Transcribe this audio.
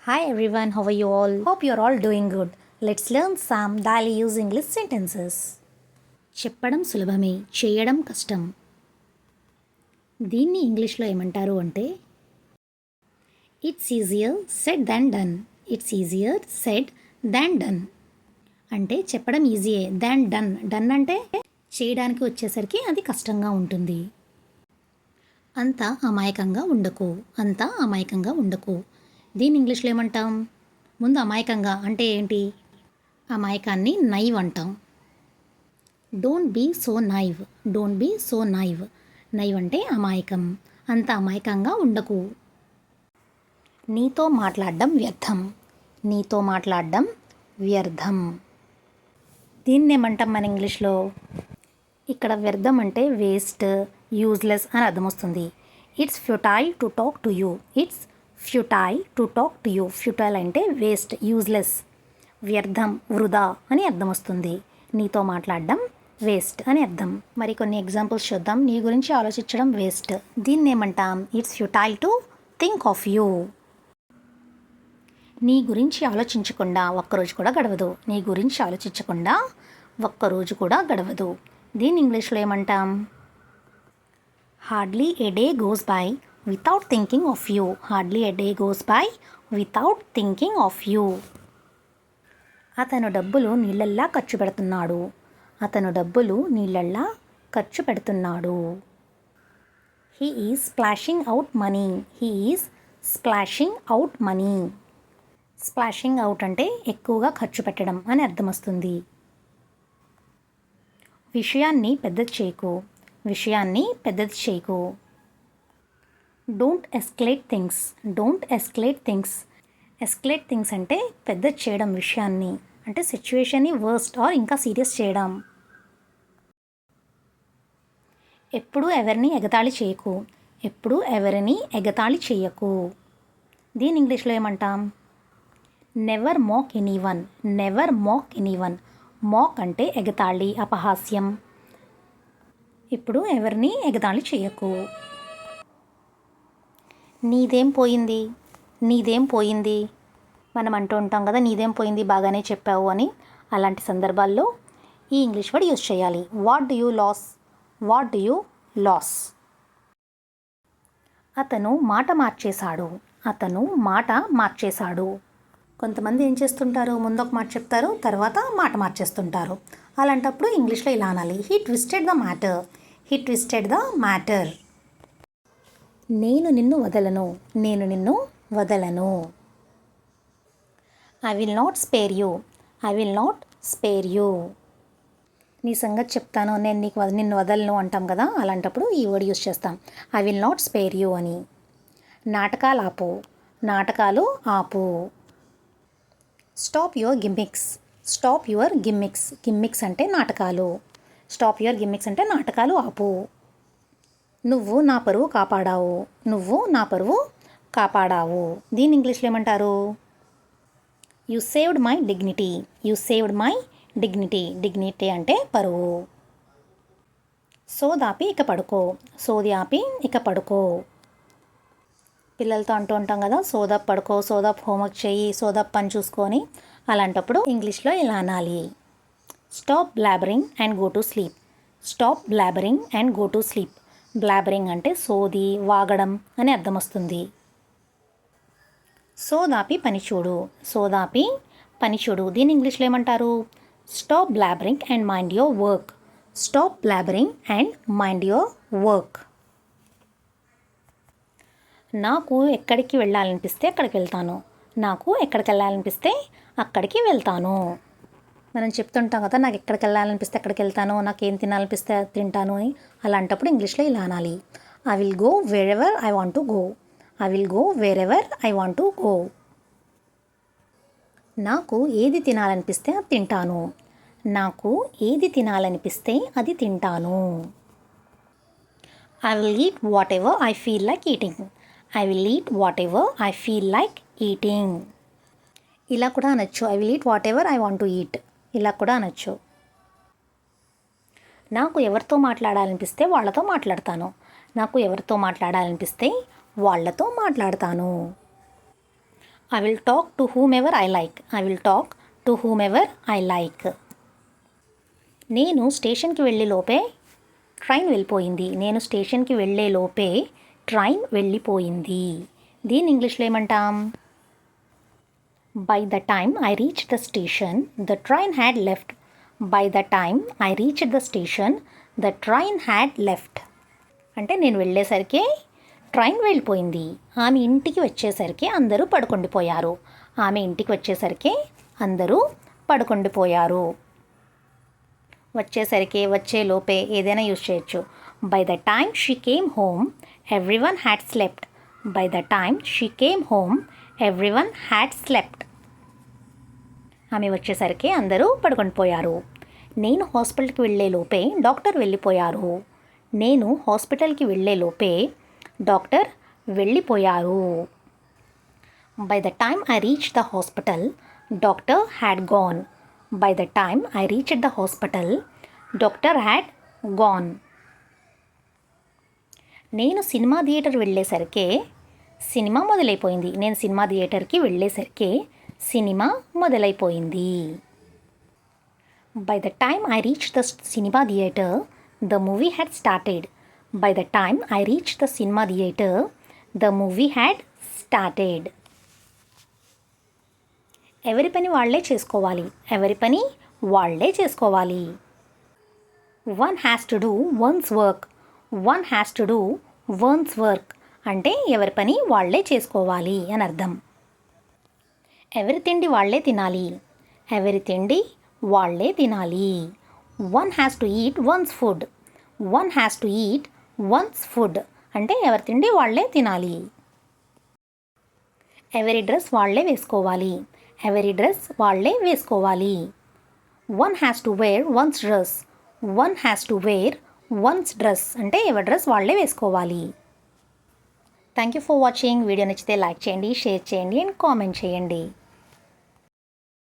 Hi everyone, how are you all? Hope you're all doing good. Let's learn some daily use English sentences. చెప్పడం సులభమే, చేయడం కష్టం. దీన్ని ఇంగ్లీష్లో ఏమంటారు అంటే it's easier said than done. It's easier said than done. అంటే చెప్పడం ఈజీయే దాన్ డన్. డన్ అంటే చేయడానికి వచ్చేసరికి అది కష్టంగా ఉంటుంది. అంత అమాయకంగా ఉండకు. అంత అమాయకంగా ఉండకు. దీన్ని ఇంగ్లీష్లో ఏమంటాం? ముందు అమాయకంగా అంటే ఏంటి? అమాయకాన్ని నైవ్ అంటాం. Don't be so naive. Don't be so naive. Naive అంటే అమాయకం. అంత అమాయకంగా ఉండకు. నీతో మాట్లాడడం వ్యర్థం. నీతో మాట్లాడడం వ్యర్థం. దీన్ని ఏమంటాం మన ఇంగ్లీష్లో? ఇక్కడ వ్యర్థం అంటే వేస్ట్, యూజ్లెస్ అని అర్థం వస్తుంది. It's futile to talk to you. It's futile to talk to you. Futile అంటే వేస్ట్, యూజ్లెస్, వ్యర్థం, వృధా అని అర్థం వస్తుంది. నీతో మాట్లాడడం వేస్ట్ అని అర్థం. మరి కొన్ని ఎగ్జాంపుల్స్ చూద్దాం. నీ గురించి ఆలోచించడం వేస్ట్. దీన్ని ఏమంటాం? It's futile to think of you. నీ గురించి ఆలోచించకుండా ఒక్కరోజు కూడా గడవదు. నీ గురించి ఆలోచించకుండా ఒక్కరోజు కూడా గడవదు. దీన్ని ఇంగ్లీష్లో ఏమంటాం? Hardly A day goes by without thinking of you. Hardly A day goes by without thinking of you. అతను డబ్బులు నీళ్ళల్లా ఖర్చు పెడుతున్నాడు. అతను డబ్బులు నీళ్ళల్లా ఖర్చు పెడుతున్నాడు. He is splashing out money. He is splashing out money. Splashing out అంటే ఎక్కువగా ఖర్చు పెట్టడం అని అర్థం వస్తుంది. విషయాన్ని పెద్దది చేయకు. విషయాన్ని పెద్దది చేయకు. Don't escalate things. Don't escalate things. Escalate things అంటే పెద్దది చేయడం విషయాన్ని, అంటే సిచ్యువేషన్ని వర్స్ట్ ఆర్ ఇంకా సీరియస్ చేయడం. ఎప్పుడూ ఎవరిని ఎగతాళి చేయకు. ఎప్పుడూ ఎవరిని ఎగతాళి చేయకు. దీని ఇంగ్లీష్లో ఏమంటాం? నెవర్ మాక్ ఎనీవన్. నెవర్ మాక్ ఎనీవన్. మాక్ అంటే ఎగతాళి, అపహాస్యం. ఇప్పుడు ఎవరిని ఎగతాళి చేయకు. నీదేం పోయింది. నీదేం పోయింది. మనం అంటూ ఉంటాం కదా, నీదేం పోయింది, బాగానే చెప్పావు అని. అలాంటి సందర్భాల్లో ఈ ఇంగ్లీష్ వర్డ్ యూజ్ చేయాలి. What do you loss. What do you loss. అతను మాట మార్చేశాడు. అతను మాట మార్చేశాడు. కొంతమంది ఏం చేస్తుంటారు? ముందు ఒక మాట చెప్తారు, తర్వాత మాట మార్చేస్తుంటారు. అలాంటప్పుడు ఇంగ్లీష్లో ఇలా అనాలి, he twisted the matter. He twisted the matter. నేను నిన్ను వదలను. నేను నిన్ను వదలను. I will not spare you. I will not spare you. నీ సంగతి చెప్తాను, నేను నిన్ను వదలను అంటాం కదా, అలాంటప్పుడు ఈ వర్డ్ యూజ్ చేస్తాం, I will not spare you అని. నాటకాలు ఆపు. నాటకాలు ఆపు. Stop your gimmicks. Stop your gimmicks. Gimmicks అంటే నాటకాలు. స్టాప్ యువర్ గిమ్మిక్స్ అంటే నాటకాలు ఆపు. నువ్వు నా పరువు కాపాడావు. నువ్వు నా పరువు కాపాడావు. దీని ఇంగ్లీష్లో ఏమంటారు? You saved my dignity. You saved my dignity. Dignity అంటే పరువు. సోదాపి ఇక పడుకో. సోది ఆపి ఇక పడుకో. పిల్లలతో అంటూ ఉంటాం కదా, సోదాపు పడుకో, సోదాపు హోంవర్క్ చేయి, సోదాపు పని చూసుకొని. అలాంటప్పుడు ఇంగ్లీష్లో ఇలా అనాలి, stop blabbering and go to sleep. Stop blabbering and go to sleep. Blabbering అంటే సోది, వాగడం అని అర్థం వస్తుంది. సోదాపి పని చూడు. సోదాపి పని చూడు. దీని ఇంగ్లీష్లో ఏమంటారు? Stop blabbering and mind your work. Stop blabbering and mind your work. నాకు ఎక్కడికి వెళ్ళాలనిపిస్తే అక్కడికి వెళ్తాను. నాకు ఎక్కడికి వెళ్ళాలనిపిస్తే అక్కడికి వెళ్తాను. మనం చెప్తుంటాం కదా, నాకు ఎక్కడికి వెళ్ళాలనిపిస్తే అక్కడికి వెళ్తాను, నాకు ఏం తినాలనిపిస్తే అది తింటాను అని. అలాంటప్పుడు ఇంగ్లీష్లో ఇలా అనాలి, I will go where ever I want to go. I will go where ever I want to go. నాకు ఏది తినాలనిపిస్తే అది తింటాను. నాకు ఏది తినాలనిపిస్తే అది తింటాను. I will eat what ever I feel like eating. I will eat what ever I feel like eating. ఇలా కూడా అనొచ్చు, I will eat what ever I want to eat. ఇలా కూడా అనొచ్చు. నాకు ఎవరితో మాట్లాడాలనిపిస్తే వాళ్ళతో మాట్లాడతాను. నాకు ఎవరితో మాట్లాడాలనిపిస్తే వాళ్ళతో మాట్లాడతాను. I will talk to whom ever I like. I will talk to whom ever I like. నేను స్టేషన్కి వెళ్ళే లోపే ట్రైన్ వెళ్ళిపోయింది. నేను స్టేషన్కి వెళ్ళే లోపే ట్రైన్ వెళ్ళిపోయింది. దీన్ని ఇంగ్లీష్లో ఏమంటాం? By the time I reach the station the train had left. By the time I reach the station the train had left. అంటే నేను వెళ్ళేసరికి ట్రైన్ వెళ్ళిపోయింది. ఆమె ఇంటికి వచ్చేసరికి అందరూ పడుకుండిపోయారు. ఆమె ఇంటికి వచ్చేసరికి అందరూ పడుకుండిపోయారు. వచ్చేసరికి, వచ్చేలోపే ఏదైనా యూజ్ చేయొచ్చు. By the time she came home everyone had slept. By the time she came home everyone had slept. ఆమె వచ్చేసరికి అందరూ పడుకుండిపోయారు. నేను హాస్పిటల్కి వెళ్ళే లోపే డాక్టర్ వెళ్ళిపోయారు. నేను హాస్పిటల్కి వెళ్ళే లోపే డాక్టర్ వెళ్ళిపోయారు. By the time I reach the hospital doctor had gone. By the time I reach the hospital doctor had gone. నేను సినిమా థియేటర్ వెళ్ళేసరికి సినిమా మొదలైపోయింది. నేను సినిమా థియేటర్కి వెళ్ళేసరికి సినిమా మొదలైపోయింది. By the time I reach the cinema theatre the movie had started. By the time I reach the cinema theatre the movie had started. ఎవరి పని వాళ్లే చేసుకోవాలి. ఎవరి పని వాళ్లే చేసుకోవాలి. One has to do once work. One has to do once work అంటే ఎవరి పని వాళ్లే చేసుకోవాలి అని అర్థం. ఎవరి తిండి వాళ్లే తినాలి. ఎవరి తిండి వాళ్లే తినాలి. One has to eat once food. One has to eat once food అంటే ఎవరి తిండి వాళ్లే తినాలి. ఎవరి డ్రెస్ వాళ్లే వేసుకోవాలి. ఎవరి డ్రెస్ వాళ్లే వేసుకోవాలి. One has to wear one's dress. One has to wear one's dress అంటే ఎవరి డ్రెస్ వాళ్లే వేసుకోవాలి. Thank you for watching. Video నచ్చితే లైక్ చేయండి, షేర్ చేయండి అండ్ కామెంట్ చేయండి.